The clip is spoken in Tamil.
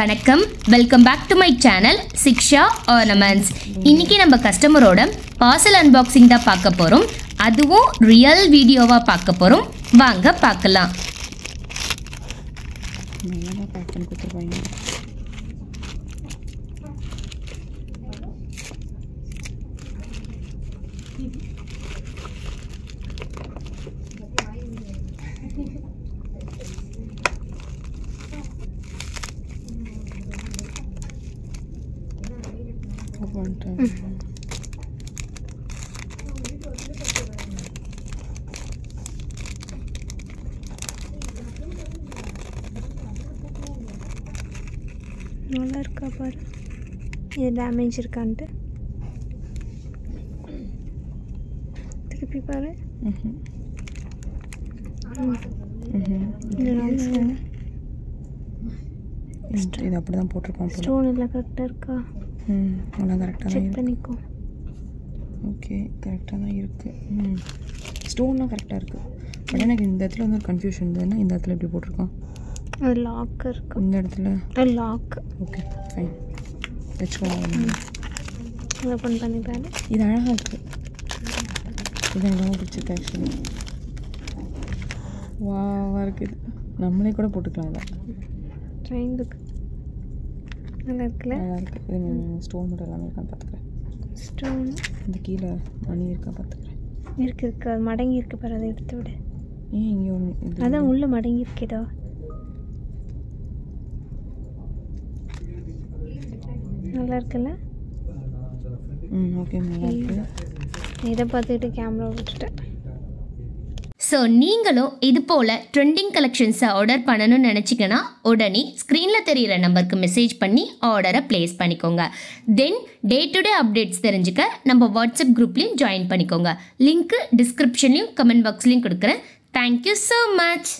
வணக்கம், welcome back to my channel Shiksha ornaments. இன்னைக்கு நம்ம கஸ்டமரோட பார்சல் அன்பாக்சிங் தான் பார்க்க போகிறோம். அதுவும் ரியல் வீடியோவாக பார்க்க போகிறோம். வாங்க பார்க்கலாம். நல்லா இருக்கா பாரு, இது டேமேஜ் இருக்கான்ட்டு திருப்பி பாரு. இது அப்படி தான் போட்டிருக்கோம். ஸ்டோன் எல்லாம் கரெக்டாக இருக்கா? எல்லாம் கரெக்டாக செக் பண்ணிக்கோ. ஓகே, கரெக்டாக தான் இருக்குது. ஸ்டோன்லாம் கரெக்டாக இருக்குது. பட் எனக்கு இந்த இடத்துல வந்து ஒரு கன்ஃபியூஷன் இருந்ததுன்னா இந்த இடத்துல எப்படி போட்டிருக்கோம்? அது லாக் இருக்கு இந்த இடத்துல லாக். ஓகே ஃபைன், வச்சுக்கலாம். ஓப்பன் பண்ணி பாரு. இது அழகாக இருக்குது. இது எனக்கு ரொம்ப பிடிச்சிருக்கு ஆக்சுவலி. வாவாக இருக்குது. நம்மளே கூட போட்டுக்கலாம். இதை ட்ரெயினுக்கு நல்லா இருக்குல்ல? நல்லா இருக்குது. இது ஸ்டோன் மட்டும் எல்லாமே இருக்கான்னு பார்த்துக்கிறேன். ஸ்டோன் இந்த கீழே மணி இருக்கா பார்த்துக்கிறேன். இருக்கு அது மடங்கி இருக்கு பாரு, அதை எடுத்து விடு. ஏன் இங்கே ஒன்று இது அதான் உள்ள மடங்கி இருக்கேதோ. நல்லா இருக்குல்ல? ஓகே, நல்லா இருக்குது. இதை பார்த்துக்கிட்டு கேமரா விட்டுட்டேன். ஸோ நீங்களும் இது போல் ட்ரெண்டிங் கலெக்ஷன்ஸை ஆர்டர் பண்ணணும்னு நினச்சிங்கன்னா உடனே ஸ்க்ரீனில் தெரிகிற நம்பருக்கு மெசேஜ் பண்ணி ஆர்டரை ப்ளேஸ் பண்ணிக்கோங்க. தென் டே டு டே அப்டேட்ஸ் தெரிஞ்சுக்க நம்ம வாட்ஸ்அப் குரூப்லேயும் ஜாயின் பண்ணிக்கோங்க. லிங்க்கு டிஸ்கிரிப்ஷன்லேயும் கமெண்ட் பாக்ஸ்லேயும் கொடுக்குறேன். Thank you so much.